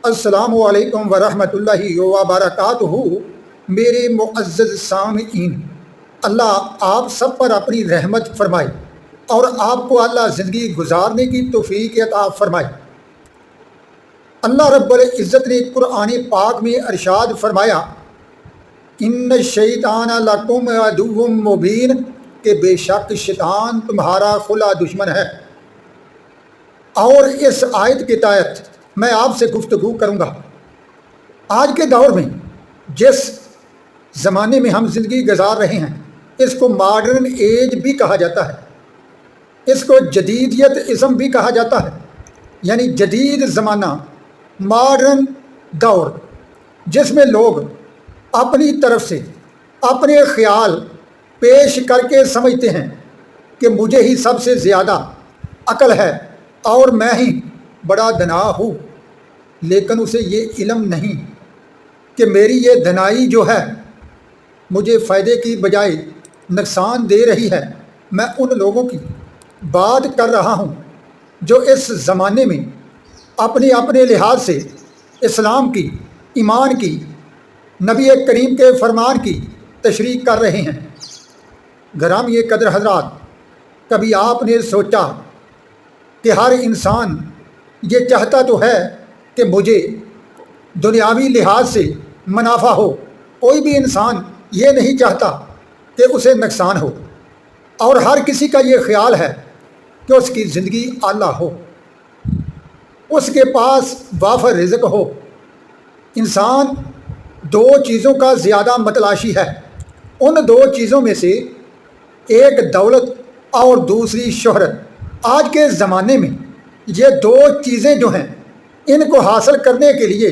السلام علیکم ورحمۃ اللہ وبرکاتہ۔ میرے معزز سامعین، اللہ آپ سب پر اپنی رحمت فرمائے اور آپ کو اللہ زندگی گزارنے کی توفیق عطا فرمائے۔ اللہ رب العزت نے قرآن پاک میں ارشاد فرمایا، ان الشیطان لکم عدو مبین، کہ بے شک شیطان تمہارا کھلا دشمن ہے۔ اور اس آیت کے تحت میں آپ سے گفتگو کروں گا۔ آج کے دور میں جس زمانے میں ہم زندگی گزار رہے ہیں، اس کو ماڈرن ایج بھی کہا جاتا ہے، اس کو جدیدیت ازم بھی کہا جاتا ہے، یعنی جدید زمانہ، ماڈرن دور، جس میں لوگ اپنی طرف سے اپنے خیال پیش کر کے سمجھتے ہیں کہ مجھے ہی سب سے زیادہ عقل ہے اور میں ہی بڑا دانا ہوں، لیکن اسے یہ علم نہیں کہ میری یہ دانائی جو ہے مجھے فائدے کی بجائے نقصان دے رہی ہے۔ میں ان لوگوں کی بات کر رہا ہوں جو اس زمانے میں اپنے اپنے لحاظ سے اسلام کی، ایمان کی، نبی کریم کے فرمان کی تشریح کر رہے ہیں۔ گرامی قدر حضرات، کبھی آپ نے سوچا کہ ہر انسان یہ چاہتا تو ہے کہ مجھے دنیاوی لحاظ سے منافع ہو، کوئی بھی انسان یہ نہیں چاہتا کہ اسے نقصان ہو، اور ہر کسی کا یہ خیال ہے کہ اس کی زندگی اعلیٰ ہو، اس کے پاس وافر رزق ہو۔ انسان دو چیزوں کا زیادہ متلاشی ہے، ان دو چیزوں میں سے ایک دولت اور دوسری شہرت۔ آج کے زمانے میں یہ دو چیزیں جو ہیں، ان کو حاصل کرنے کے لیے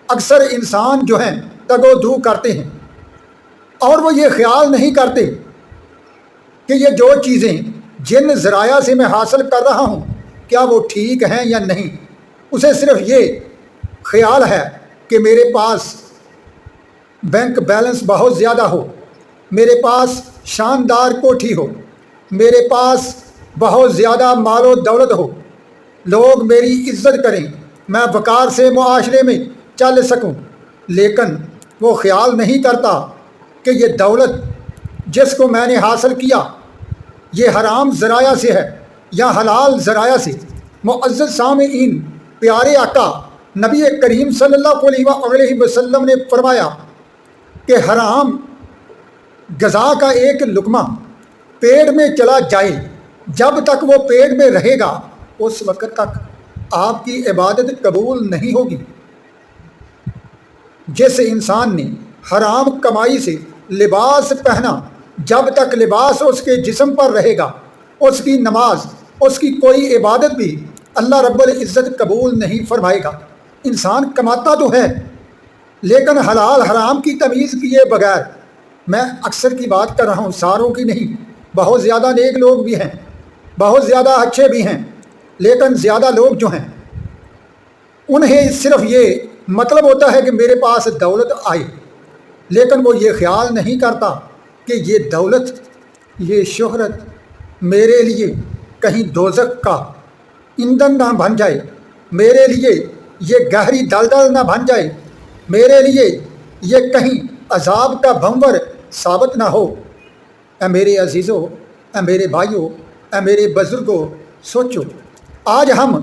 اکثر انسان جو ہیں تگ و دو کرتے ہیں، اور وہ یہ خیال نہیں کرتے کہ یہ جو چیزیں جن ذرائع سے میں حاصل کر رہا ہوں کیا وہ ٹھیک ہیں یا نہیں۔ اسے صرف یہ خیال ہے کہ میرے پاس بینک بیلنس بہت زیادہ ہو، میرے پاس شاندار کوٹھی ہو، میرے پاس بہت زیادہ مال و دولت ہو، لوگ میری عزت کریں، میں وقار سے معاشرے میں چل سکوں، لیکن وہ خیال نہیں کرتا کہ یہ دولت جس کو میں نے حاصل کیا یہ حرام ذرائع سے ہے یا حلال ذرائع سے۔ معزز سامعین، پیارے آقا نبی کریم صلی اللہ علیہ وسلم نے فرمایا کہ حرام غذا کا ایک لقمہ پیٹ میں چلا جائے، جب تک وہ پیٹ میں رہے گا اس وقت تک آپ کی عبادت قبول نہیں ہوگی۔ جس انسان نے حرام کمائی سے لباس پہنا، جب تک لباس اس کے جسم پر رہے گا اس کی نماز، اس کی کوئی عبادت بھی اللہ رب العزت قبول نہیں فرمائے گا۔ انسان کماتا تو ہے لیکن حلال حرام کی تمیز کیے بغیر، میں اکثر کی بات کر رہا ہوں، ساروں کی نہیں، بہت زیادہ نیک لوگ بھی ہیں، بہت زیادہ اچھے بھی ہیں، لیکن زیادہ لوگ جو ہیں انہیں صرف یہ مطلب ہوتا ہے کہ میرے پاس دولت آئے، لیکن وہ یہ خیال نہیں کرتا کہ یہ دولت، یہ شہرت میرے لیے کہیں دوزخ کا ایندھن نہ بن جائے، میرے لیے یہ گہری دلدل نہ بن جائے، میرے لیے یہ کہیں عذاب کا بھنور ثابت نہ ہو۔ اے میرے عزیزوں، اے میرے بھائیوں، اے میرے بزرگوں، سوچو، آج ہم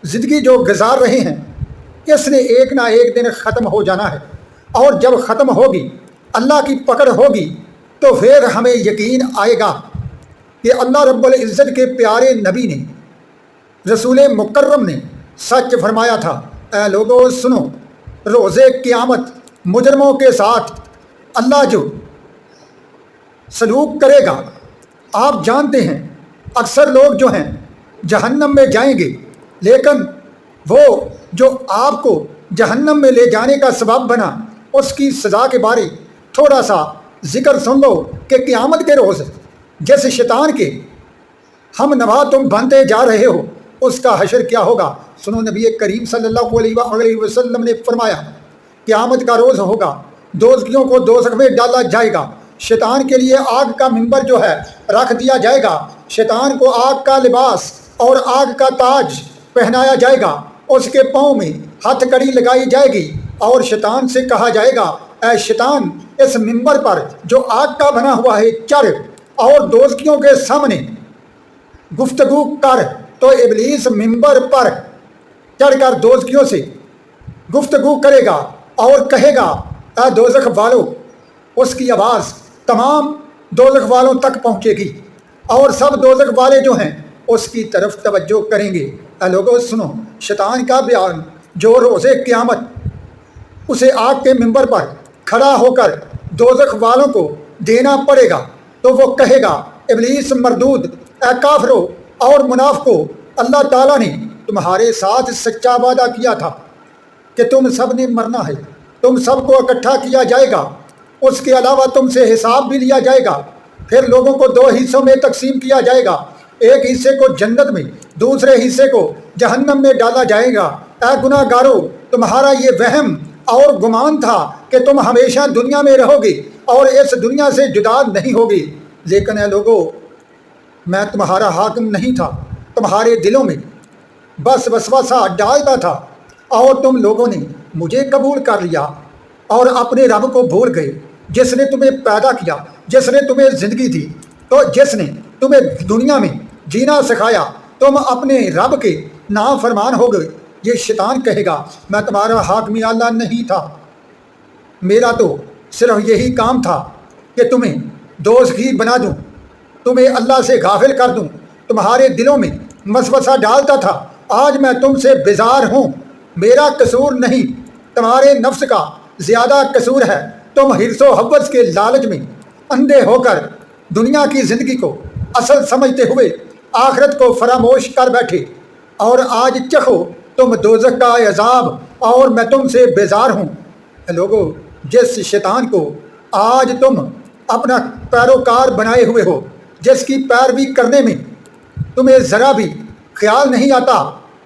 زندگی جو گزار رہے ہیں اس نے ایک نہ ایک دن ختم ہو جانا ہے، اور جب ختم ہوگی، اللہ کی پکڑ ہوگی، تو پھر ہمیں یقین آئے گا کہ اللہ رب العزت کے پیارے نبی نے، رسول مکرم نے سچ فرمایا تھا۔ اے لوگوں سنو، روز قیامت مجرموں کے ساتھ اللہ جو سلوک کرے گا، آپ جانتے ہیں اکثر لوگ جو ہیں جہنم میں جائیں گے، لیکن وہ جو آپ کو جہنم میں لے جانے کا سبب بنا، اس کی سزا کے بارے تھوڑا سا ذکر سن لو کہ قیامت کے روز جس شیطان کے ہم نوا تم بنتے جا رہے ہو اس کا حشر کیا ہوگا۔ سنو، نبی کریم صلی اللہ علیہ وسلم نے فرمایا قیامت کا روز ہوگا، دوزخیوں کو دوزخ میں ڈالا جائے گا، شیطان کے لیے آگ کا منبر جو ہے رکھ دیا جائے گا، شیطان کو آگ کا لباس اور آگ کا تاج پہنایا جائے گا، اس کے پاؤں میں ہتھ کڑی لگائی جائے گی اور شیطان سے کہا جائے گا اے شیطان اس ممبر پر جو آگ کا بنا ہوا ہے چڑھ اور دوزخیوں کے سامنے گفتگو کر۔ تو ابلیس ممبر پر چڑھ کر دوزخیوں سے گفتگو کرے گا اور کہے گا اے دوزخ والو، اس کی آواز تمام دوزخ والوں تک پہنچے گی اور سب دوزخ والے جو ہیں اس کی طرف توجہ کریں گے۔ اے لوگو سنو شیطان کا بیان جو روز قیامت اسے آگ کے ممبر پر کھڑا ہو کر دوزخ والوں کو دینا پڑے گا، تو وہ کہے گا ابلیس مردود، اے کافرو اور منافقو، اللہ تعالیٰ نے تمہارے ساتھ سچا وعدہ کیا تھا کہ تم سب نے مرنا ہے، تم سب کو اکٹھا کیا جائے گا، اس کے علاوہ تم سے حساب بھی لیا جائے گا۔ پھر لوگوں کو دو حصوں میں تقسیم کیا جائے گا، ایک حصے کو جنت میں، دوسرے حصے کو جہنم میں ڈالا جائے گا۔ اے گناہ گارو، تمہارا یہ وہم اور گمان تھا کہ تم ہمیشہ دنیا میں رہو گے اور اس دنیا سے جدا نہیں ہوگی، لیکن اے لوگو میں تمہارا حاکم نہیں تھا، تمہارے دلوں میں بس وسوسہ ڈالتا تھا اور تم لوگوں نے مجھے قبول کر لیا اور اپنے رب کو بھول گئے جس نے تمہیں پیدا کیا، جس نے تمہیں زندگی دی، تو جس نے تمہیں دنیا میں جینا سکھایا، تم اپنے رب کے نافرمان ہو گئے۔ یہ شیطان کہے گا میں تمہارا حاکم اللہ نہیں تھا، میرا تو صرف یہی کام تھا کہ تمہیں دوزخی بنا دوں، تمہیں اللہ سے غافل کر دوں، تمہارے دلوں میں وسوسہ ڈالتا تھا۔ آج میں تم سے بیزار ہوں، میرا قصور نہیں، تمہارے نفس کا زیادہ قصور ہے۔ تم حرص و حوث کے لالچ میں اندھے ہو کر دنیا کی زندگی کو اصل سمجھتے ہوئے آخرت کو فراموش کر بیٹھے، اور آج چکھو تم دوزخ کا عذاب، اور میں تم سے بیزار ہوں۔ اے لوگو، جس شیطان کو آج تم اپنا پیروکار بنائے ہوئے ہو، جس کی پیروی کرنے میں تمہیں ذرا بھی خیال نہیں آتا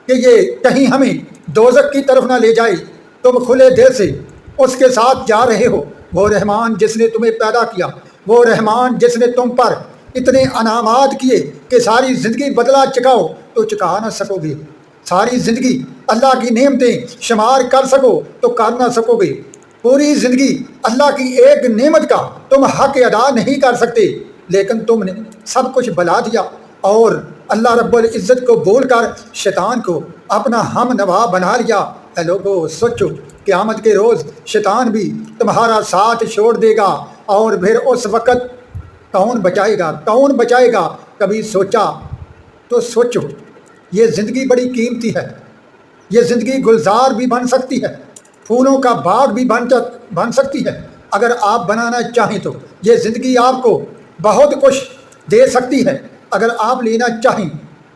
کہ یہ کہیں ہمیں دوزخ کی طرف نہ لے جائے، تم کھلے دل سے اس کے ساتھ جا رہے ہو۔ وہ رحمان جس نے تمہیں پیدا کیا، وہ رحمان جس نے تم پر اتنے انعامات کیے کہ ساری زندگی بدلا چکاؤ تو چکا نہ سکو گے، ساری زندگی اللہ کی نعمتیں شمار کر سکو تو کر نہ سکو گے، پوری زندگی اللہ کی ایک نعمت کا تم حق ادا نہیں کر سکتے، لیکن تم نے سب کچھ بلا دیا اور اللہ رب العزت کو بھول کر شیطان کو اپنا ہم نوا بنا لیا۔ اے لوگو سوچو، قیامت کے روز شیطان بھی تمہارا ساتھ چھوڑ دے گا، اور پھر اس وقت کون بچائے گا، کون بچائے گا؟ کبھی سوچا تو سوچو، یہ زندگی بڑی قیمتی ہے، یہ زندگی گلزار بھی بن سکتی ہے، پھولوں کا باغ بھی بن سکتی ہے اگر آپ بنانا چاہیں تو۔ یہ زندگی آپ کو بہت کچھ دے سکتی ہے اگر آپ لینا چاہیں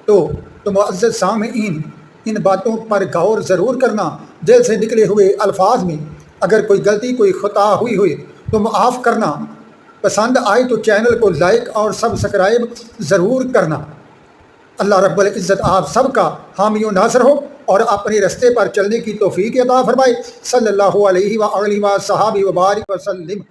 تو معزز سامعین، ان باتوں پر غور ضرور کرنا، دل سے نکلے ہوئے الفاظ میں اگر کوئی غلطی کوئی خطا ہوئی تو معاف کرنا، پسند آئے تو چینل کو لائک اور سبسکرائب ضرور کرنا۔ اللہ رب العزت آپ سب کا حامی و ناصر ہو اور اپنے رستے پر چلنے کی توفیق عطا فرمائے۔ صلی اللہ علیہ وآلہ وصحبہ وبارک وسلم۔